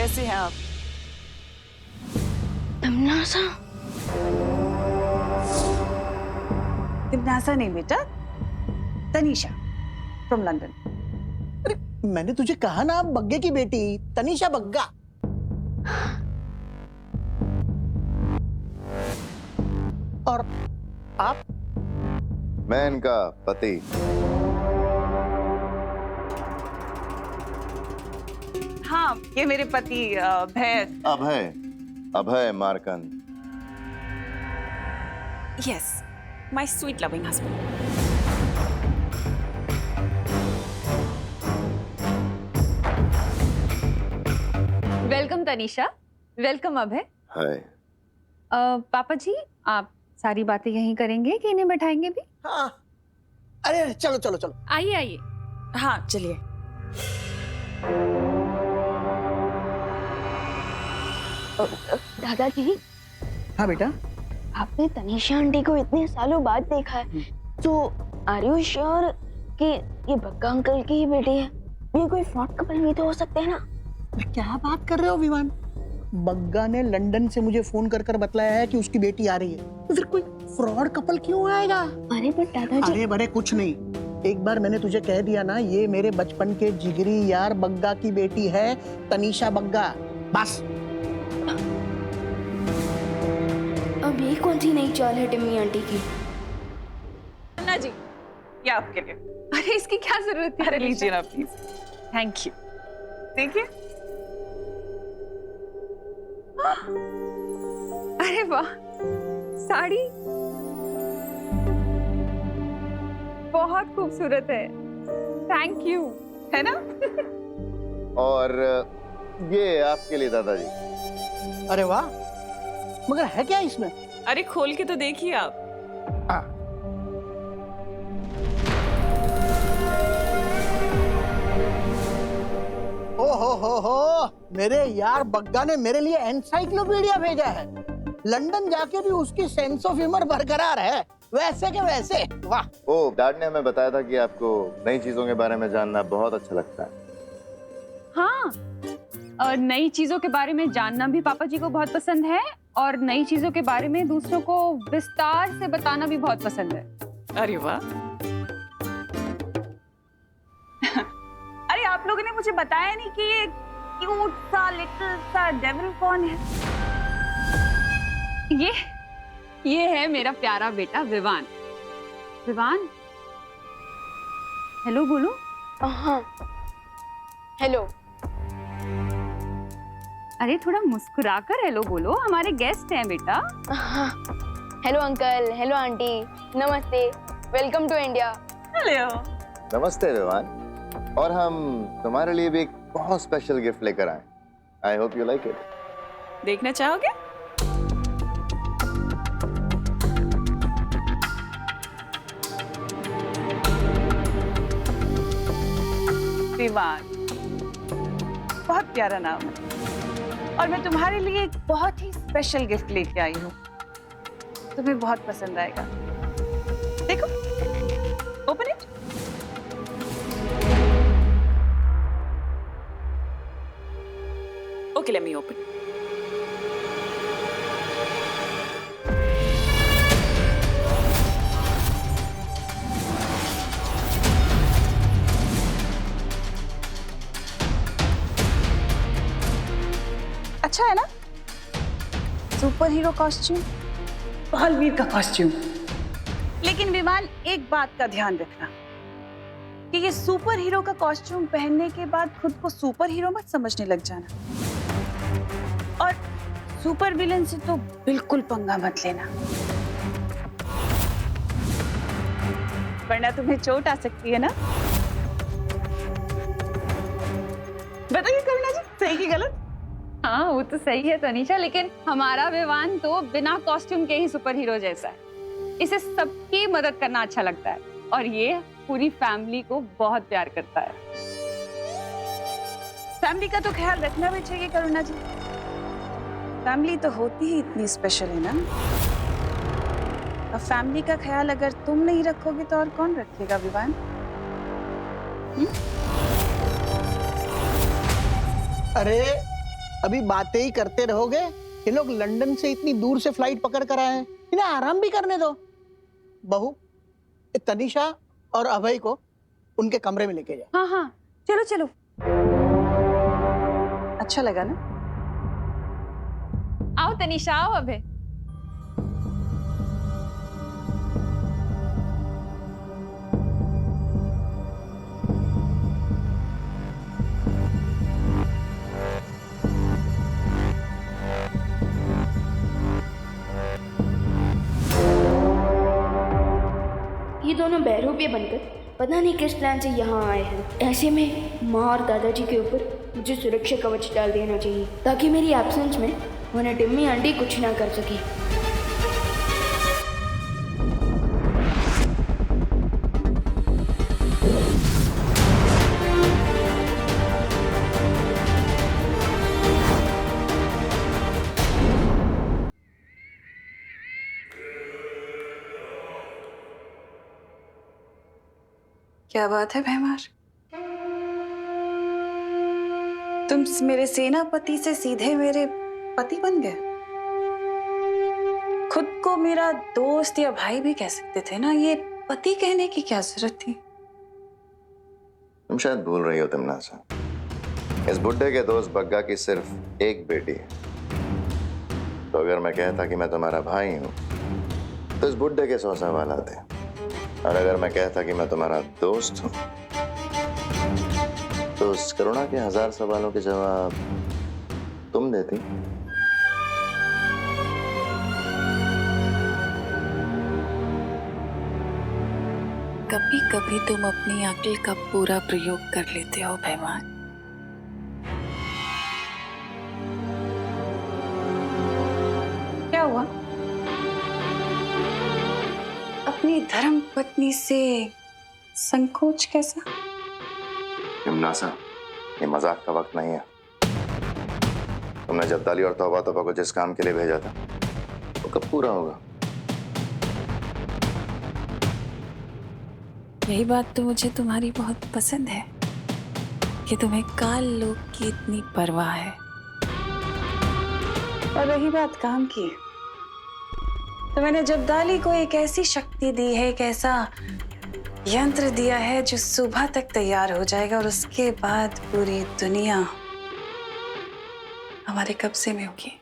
कैसे हैं आप? तमन्नासा? तमन्नासा नहीं बेटा, तनीषा फ्रॉम लंदन। अरे मैंने तुझे कहा ना, बग्गे की बेटी तनीषा बग्गा। और आप? मैं इनका पति। हाँ, ये मेरे पति भय। Abhay, Abhay Markand. Yes, my sweet loving husband. Welcome Tanisha, welcome Abhay. Hi. पापा जी, आप सारी बातें यहीं करेंगे कि इन्हें बैठाएंगे भी? हाँ, अरे चलो चलो चलो। आइए आइए। हाँ चलिए। दादाजी, हाँ बेटा। आपने तनीषा आंटी को इतने सालों बाद देखा है, तो आर यू श्योर कि ये बग्गा अंकल की ही बेटी है? ये कोई फ्रॉड कपल नहीं तो हो सकते हैं ना? अरे क्या बात कर रहे हो विवान? बग्गा ने लंदन से मुझे फोन कर कर बतलाया है कि उसकी बेटी आ रही है, तो फिर कोई फ्रॉड कपल क्यों आएगा? अरे पर दादाजी, अरे बड़े कुछ नहीं। एक बार मैंने तुझे कह दिया ना, ये मेरे बचपन के जिगरी यार बग्गा की बेटी है, तनीषा बग्गा। बस। अब ये कौन सी नई चाल है टिम्मी आंटी की? अन्ना जी, ये आपके लिए। अरे इसकी क्या जरूरत है? अरे लीजिए ना प्लीज। Thank you. देखिए। अरे वाह, साड़ी बहुत खूबसूरत है। Thank you. है ना? और ये आपके लिए दादाजी। अरे वाह, मगर है क्या इसमें? अरे खोल के तो देखिए आप। हो, मेरे यार बग्गा ने मेरे लिए एनसाइक्लोपीडिया भेजा है। लंदन जाके भी उसकी सेंस ऑफ ह्यूमर बरकरार है, वैसे के वैसे। वाह। ओ, डैड ने हमें बताया था कि आपको नई चीजों के बारे में जानना बहुत अच्छा लगता है। हाँ, और नई चीजों के बारे में जानना भी पापा जी को बहुत पसंद है, और नई चीजों के बारे में दूसरों को विस्तार से बताना भी बहुत पसंद है। अरे वाह। अरे आप लोगों ने मुझे बताया नहीं कि ये क्यूट सा लिटिल सा डेविल कौन है? ये है मेरा प्यारा बेटा विवान। विवान, हेलो बोलो। हाँ, हेलो। अरे थोड़ा मुस्कुराकर हेलो बोलो, हमारे गेस्ट हैं बेटा। हाँ, हेलो अंकल, हेलो आंटी, नमस्ते, वेलकम टू इंडिया। हेलो। नमस्ते विवान। और हम तुम्हारे लिए भी एक बहुत स्पेशल गिफ्ट लेकर आए। I hope you like it. देखना चाहोगे? विवान, बहुत प्यारा नाम है, और मैं तुम्हारे लिए एक बहुत ही स्पेशल गिफ्ट लेके आई हूँ। तुम्हें बहुत पसंद आएगा। देखो, open it. Okay, let me open. अच्छा है ना? सुपर हीरो कॉस्ट्यूम, बालवीर का कॉस्ट्यूम। लेकिन विमान, एक बात का ध्यान रखना कि ये सुपर हीरो का कॉस्ट्यूम पहनने के बाद खुद को सुपर हीरो मत समझने लग जाना, और सुपर विलन से तो बिल्कुल पंगा मत लेना, वरना तुम्हें चोट आ सकती है ना। बताइए करुणा जी, सही की गलत? हाँ, वो तो सही है तनीषा, लेकिन हमारा विवान तो बिना कॉस्ट्यूम के ही सुपर हीरो जैसा है। इसे सबकी मदद करना अच्छा लगता है, और ये पूरी फैमिली को बहुत प्यार करता है। फैमिली का तो ख्याल रखना भी चाहिए करुणा जी। फैमिली तो होती ही इतनी स्पेशल है ना। अब फैमिली का ख्याल अगर तुम नहीं रखोगे तो और कौन रखेगा विवान? अरे अभी बातें ही करते रहोगे? ये लोग लंदन से इतनी दूर से फ्लाइट पकड़ कर आए हैं, इन्हें आराम भी करने दो। बहू, तनिषा और अभय को उनके कमरे में लेके जाओ। हाँ हाँ, चलो चलो। अच्छा लगा ना? आओ तनिषा, आओ अभय। ये दोनों बहरूपिये बनकर पता नहीं किस प्लान से यहाँ आए हैं। ऐसे में माँ और दादाजी के ऊपर मुझे सुरक्षा कवच डाल देना चाहिए ताकि मेरी एब्सेंस में उन्हें टिम्मी आंटी कुछ ना कर सके। क्या बात है भैमार, तुम मेरे सेनापति से सीधे मेरे पति बन गए। खुद को मेरा दोस्त या भाई भी कह सकते थे ना, ये पति कहने की क्या जरूरत थी? तुम शायद भूल रही हो तमन्ना। इस बुड्ढे के दोस्त बग्गा की सिर्फ एक बेटी है। तो अगर मैं कहता कि मैं तुम्हारा भाई हूं तो इस बुड्ढे के 100 सवाल आते, और अगर मैं कहता कि मैं तुम्हारा दोस्त हूं तो उस करुणा के 1000 सवालों के जवाब तुम देती। कभी कभी तुम अपनी अक्ल का पूरा प्रयोग कर लेते हो भैमान। क्या हुआ? अपनी धर्म पत्नी से संकोच कैसा? हिमनासा, ये मजाक का वक्त नहीं है। तुमने जब्दाली और तौबा तौबा को जिस काम के लिए भेजा था वो कब पूरा होगा? यही बात तो मुझे तुम्हारी बहुत पसंद है कि तुम्हें काल लोक की इतनी परवाह है। और रही बात काम की, तो मैंने जब्दाली को एक ऐसी शक्ति दी है, एक ऐसा यंत्र दिया है जो सुबह तक तैयार हो जाएगा और उसके बाद पूरी दुनिया हमारे कब्जे में होगी।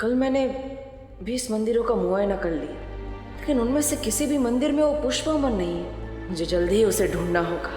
कल मैंने 20 मंदिरों का मुआयना कर लिया, लेकिन उनमें से किसी भी मंदिर में वो पुष्पामन नहीं है। मुझे जल्दी ही उसे ढूंढना होगा।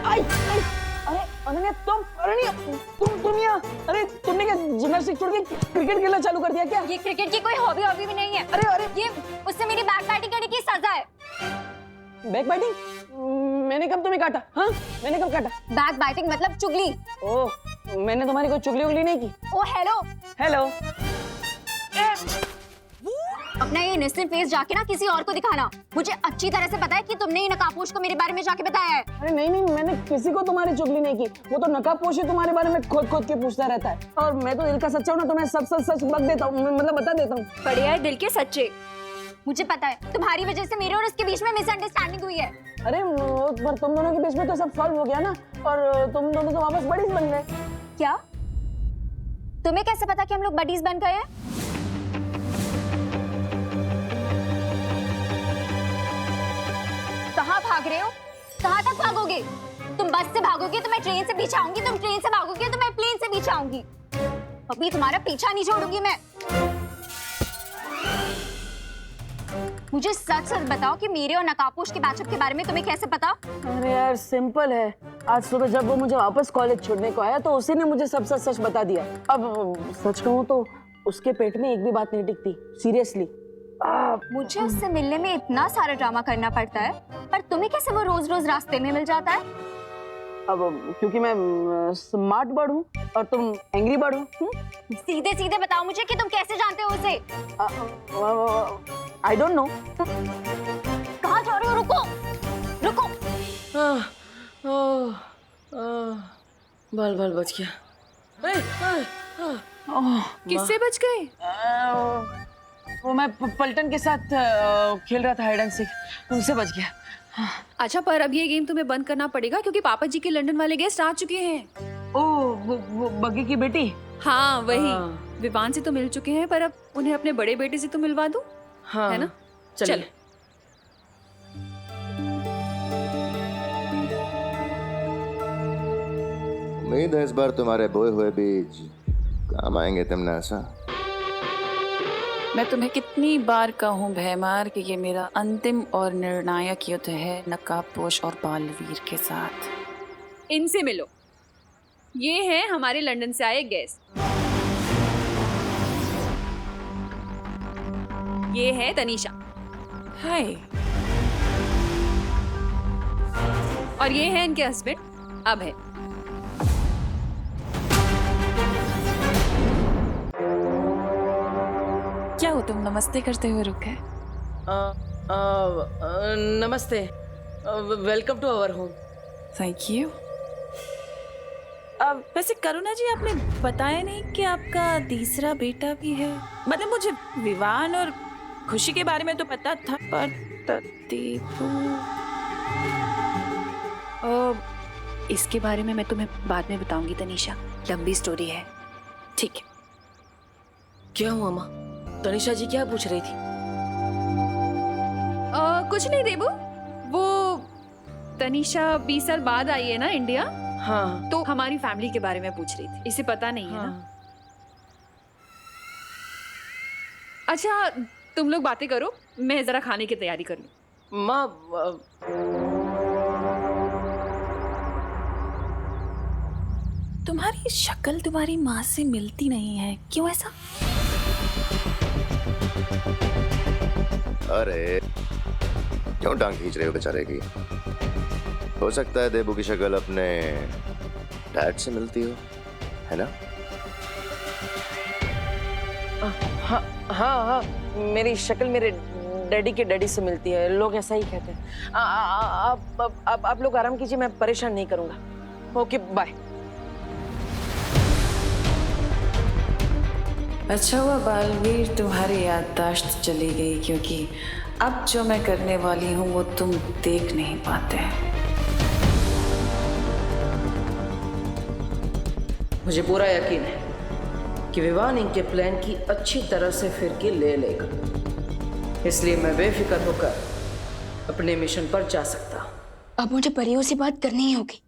अरे अनन्या, तुम यहाँ? अरे तुमने क्या जिम्नास्टिक छोड़ के क्रिकेट खेलना चालू कर दिया क्या? ये क्रिकेट की कोई हॉबी भी नहीं है। अरे ये उससे मेरी बैक बैटिंग करने की सजा है। Back biting? मैंने कब तुम्हें काटा? हाँ, मैंने कब काटा? बैक बैटिंग मतलब चुगली। ओह, मैंने तुम्हारी कोई चुगली उगली नहीं की। ओ हेलो हेलो। अपना ये इनोसेंट फेस जाके ना किसी और को दिखाना। मुझे अच्छी तरह से पता है कि तुमने ही नकाबपोश को मेरे बारे में जाके बताया है। अरे नहीं, मैंने किसी को तुम्हारी चुगली नहीं की। वो तो नकाबपोश ही तुम्हारे बारे में खोद के पूछता रहता है, और मैं तो दिल का सच्चा हूँ ना, तो मैं सब सच बक देता हूँ, मतलब बता देता हूँ। बढ़िया है दिल के सच्चे। मुझे पता है तुम्हारी वजह से मेरे और उसके बीच में मिसअंडरस्टैंडिंग हुई है। अरे पर तुम दोनों के बीच में तो सब सॉल्व हो गया ना, और तुम दोनों तो वापस बडीज बन गए। क्या? तुम्हें कैसे पता कि हम लोग बडीज बन गए हैं? कहाँ भाग रहे हो? कहाँ तक भागोगे? तुम बस से भागोगे तो मैं ट्रेन से पीछे आऊंगी, तुम ट्रेन से भागोगे तो मैं प्लेन से पीछे आऊंगी। अभी तुम्हारा पीछा नहीं छोड़ूंगी मैं। मुझे सच सच बताओ कि मेरे और नकाबपोश के बैचअप के बारे में तुम्हें कैसे पता? अरे यार सिंपल है। आज सुबह जब वो मुझे वापस कॉलेज छोड़ने को आया तो उसी ने मुझे सब सच बता दिया। अब सच कहूँ तो उसके पेट में एक भी बात नहीं टिकती, सीरियसली। मुझे उससे मिलने में इतना सारा ड्रामा करना पड़ता है, पर तुम्हें कैसे वो रोज रोज रास्ते में मिल जाता है? अब क्योंकि मैं स्मार्ट बर्ड हूँ और तुम एंग्री बर्ड हो। सीधे सीधे बताओ मुझे कि तुम कैसे जानते हो उसे? I don't know. कहाँ जा रहे हो? रुको रुको। बाल बच गया। किससे बच गए? वो मैं पलटन के साथ खेल रहा था हाइड एंड सीक, उनसे बच गया। अच्छा, पर अब ये गेम तुम्हें बंद करना पड़ेगा क्योंकि पापा जी के लंदन वाले गेस्ट आ चुके हैं। ओ वो बग्गी की बेटी। हाँ वही। हाँ। विवान से तो मिल चुके हैं, पर अब उन्हें अपने बड़े बेटे से तो मिलवा दूं। हाँ है ना? चल। उम्मीद है इस बार तुम्हारे बोए हुए बीज काम आएंगे तिमनासा। मैं तुम्हें कितनी बार कहूँ भैमार कि ये मेरा अंतिम और निर्णायक युद्ध है नकाबपोश और बालवीर के साथ। इनसे मिलो, ये हैं हमारे लंदन से आए गेस्ट। ये है तनीषा। हाय। और ये है इनके हस्बैंड अभय। क्या हो तुम नमस्ते करते हुए रुक गए? नमस्ते, welcome to our home. Thank you. वैसे करुणा जी, आपने बताया नहीं कि आपका तीसरा बेटा भी है। मतलब मुझे विवान और खुशी के बारे में तो पता था, पर दीपू इसके बारे में मैं तुम्हें बाद में बताऊंगी तनीषा, लंबी स्टोरी है। ठीक है। क्या हुआ माँ? तनिषा जी क्या पूछ रही थी? कुछ नहीं देबू, वो तनीषा 20 साल बाद आई है ना इंडिया, हाँ तो हमारी फैमिली के बारे में पूछ रही थी। इसे पता नहीं है ना? अच्छा तुम लोग बातें करो, मैं जरा खाने की तैयारी कर लूं। माँ तुम्हारी शक्ल तुम्हारी माँ से मिलती नहीं है, क्यों ऐसा? अरे क्यों टांग खींच रहे हो बेचारे की? हो सकता है देबू की शक्ल अपने डैड से मिलती हो, है ना? हाँ हाँ हाँ, मेरी शक्ल मेरे डैडी के डैडी से मिलती है, लोग ऐसा ही कहते हैं। आप लोग आराम कीजिए, मैं परेशान नहीं करूंगा। Okay bye. अच्छा हुआ बालवीर तुम्हारी याददाश्त चली गई, क्योंकि अब जो मैं करने वाली हूँ वो तुम देख नहीं पाते। मुझे पूरा यकीन है कि विवान इनके प्लान की अच्छी तरह से फिरकी ले लेगा, इसलिए मैं बेफिक्र होकर अपने मिशन पर जा सकता हूँ। अब मुझे परियों से बात करनी ही होगी।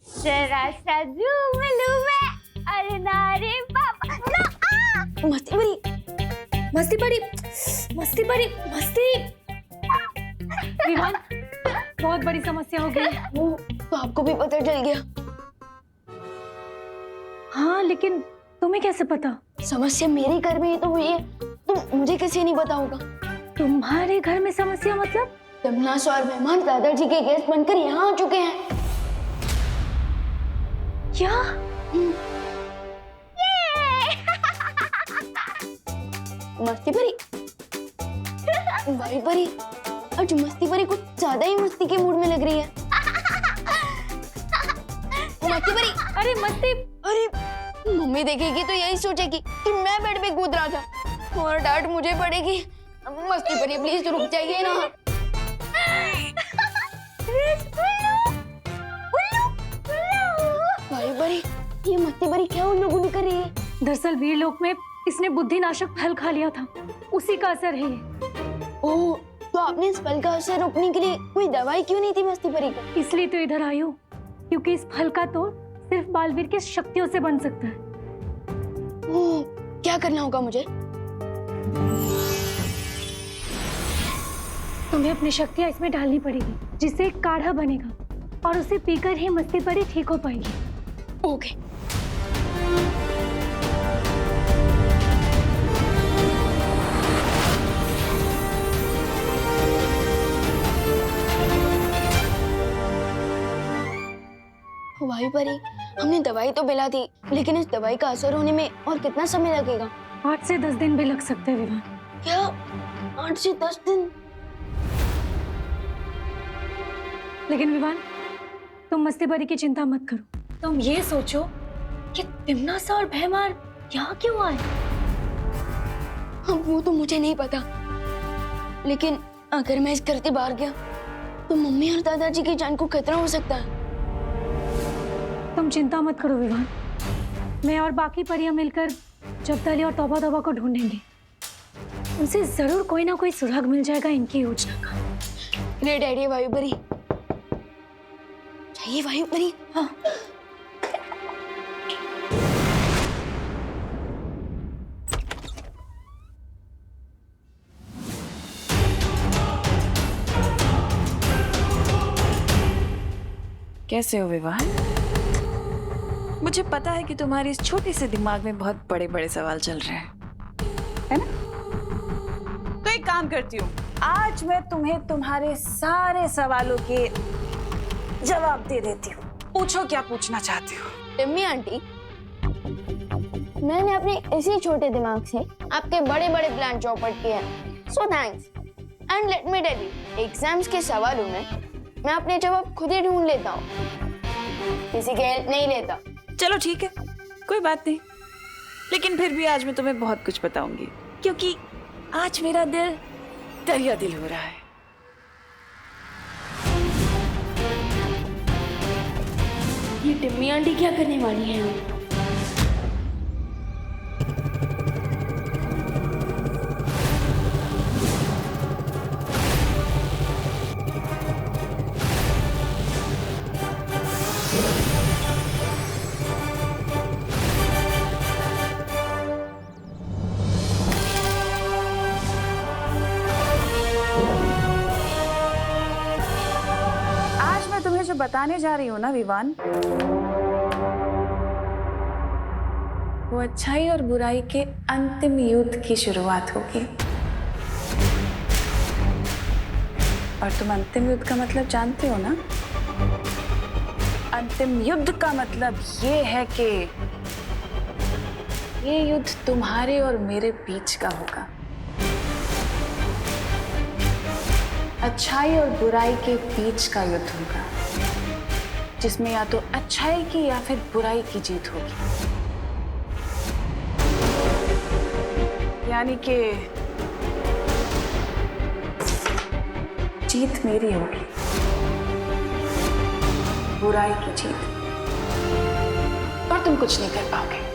जरा सा झूम लूं मैं, अरे नारे पापा ना। मस्ती बड़ी मस्ती बड़ी मस्ती बड़ी मस्ती। विवान, बहुत बड़ी समस्या हो गई। वो तो आपको भी पता चल गया? हाँ, लेकिन तुम्हें कैसे पता? समस्या मेरे घर में ही तो हुई है, तो मुझे कैसे नहीं पता होगा? तुम्हारे घर में समस्या मतलब? तमन्नास और मेहमान दादाजी के गेस्ट बनकर यहाँ आ चुके हैं। क्या? मस्ती परी, भाई परी, आज मस्ती परी कुछ ज्यादा ही मस्ती के मूड में लग रही है। मस्ती परी, अरे मस्ती, अरे मम्मी देखेगी तो यही सोचेगी कि मैं बेड पे कूद रहा था और डांट मुझे पड़ेगी। मस्ती परी प्लीज रुक जाइए ना। भाई परी, ये मस्ती परी क्या उन लोगों ने कर रही है? दरअसल वीरलोक में इसने बुद्धिनाशक फल खा लिया था, उसी का असर है ये। ओह, तो आपने इस फल का असर रोकने के लिए कोई दवाई क्यों नहीं थी मस्ती परी को? इसलिए तो इधर आई हूँ, क्योंकि इस फल का तोड़ सिर्फ बालवीर की शक्तियों से बन सकता है। ओह, क्या करना होगा मुझे? तुम्हें अपनी शक्तियाँ इसमें डालनी पड़ेगी, जिससे एक काढ़ा बनेगा और उसे पीकर ही मस्ती परी ठीक हो पाएगी। ओके। भाई परी, हमने दवाई तो पिला दी, लेकिन इस दवाई का असर होने में और कितना समय लगेगा? 8 से 10 दिन भी लग सकते हैं विवान। क्या 8 से 10 दिन? लेकिन विवान, तुम मस्ती परी की चिंता मत करो। तुम ये सोचो कि तिमनासा और भैमार यहाँ क्यों आए? वो तो मुझे नहीं पता, लेकिन अगर मैं इस घर से बाहर गया तो मम्मी और दादाजी की जान को खतरा हो सकता है। तुम चिंता मत करो विवान, मैं और बाकी परियां मिलकर जब्दाली और तौबा तौबा को ढूंढेंगे। उनसे जरूर कोई ना कोई सुराग मिल जाएगा इनकी योजना का। Great idea Vayupari. चाहिए वायुपरी। हाँ। कैसे हो विवाह? मुझे पता है कि तुम्हारे इस छोटे से दिमाग में बहुत बड़े बड़े सवाल चल रहे हैं, है ना? तो एक काम करती हूँ, आज मैं तुम्हें तुम्हारे सारे सवालों के जवाब दे देती हूँ। पूछो क्या पूछना चाहती हो। टिम्मी आंटी, मैंने अपने इसी छोटे दिमाग से आपके बड़े बड़े प्लान चौपट किए हैं। So thanks. And let me tell you, exams के सवालों में मैं अपने जवाब खुद ही ढूंढ लेता हूँ, किसी की हेल्प नहीं लेता। चलो ठीक है, कोई बात नहीं, लेकिन फिर भी आज मैं तुम्हें बहुत कुछ बताऊंगी, क्योंकि आज मेरा दिल दरिया दिल हो रहा है। ये टिम्मी आंटी क्या करने वाली है? जो बताने जा रही हूँ ना विवान, वो अच्छाई और बुराई के अंतिम युद्ध की शुरुआत होगी। और तुम अंतिम युद्ध का मतलब जानते हो ना? अंतिम युद्ध का मतलब ये है कि ये युद्ध तुम्हारे और मेरे बीच का होगा। अच्छाई और बुराई के बीच का युद्ध होगा, जिसमें या तो अच्छाई की या फिर बुराई की जीत होगी। यानी कि जीत मेरी होगी, बुराई की जीत, और तुम कुछ नहीं कर पाओगे।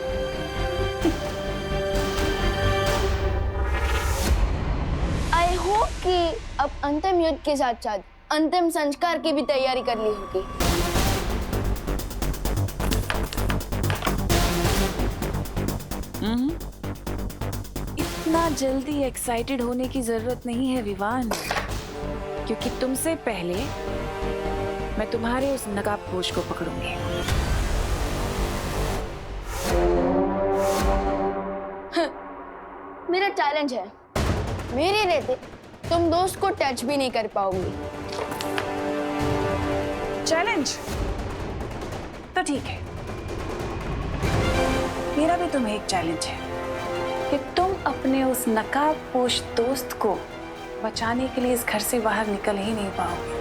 आई होप कि अब अंतिम युद्ध के साथ साथ अंतिम संस्कार की भी तैयारी कर ली होगी। इतना जल्दी एक्साइटेड होने की जरूरत नहीं है विवान, क्योंकि तुमसे पहले मैं तुम्हारे उस नकाबपोश को पकड़ूंगी। मेरा चैलेंज है, मेरे रहते तुम दोस्त को टच भी नहीं कर पाओगी। चैलेंज तो ठीक है, मेरा भी तुम्हें एक चैलेंज है कि तुम अपने उस नकाबपोश दोस्त को बचाने के लिए इस घर से बाहर निकल ही नहीं पाओगे।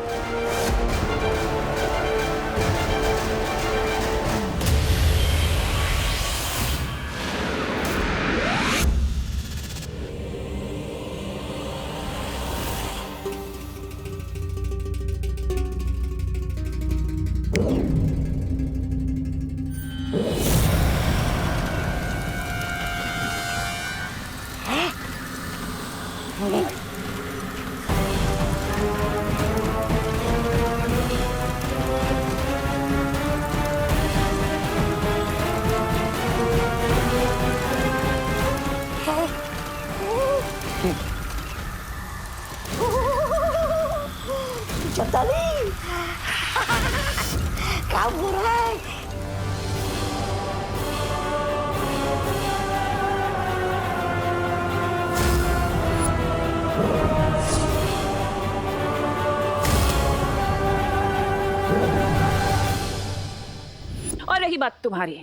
और रही बात तुम्हारी,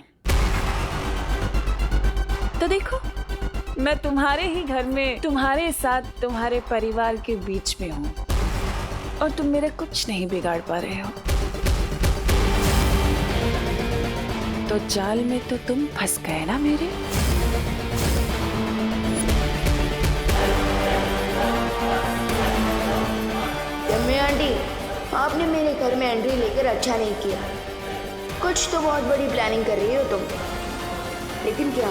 तो देखो, मैं तुम्हारे ही घर में तुम्हारे साथ तुम्हारे परिवार के बीच में हूं, और तुम मेरा कुछ नहीं बिगाड़ पा रहे हो। तो जाल में तो तुम फंस गए ना मेरे। आपने मेरे घर में एंट्री लेकर अच्छा नहीं किया। कुछ तो बहुत बड़ी प्लानिंग कर रही हो तुम, लेकिन क्या?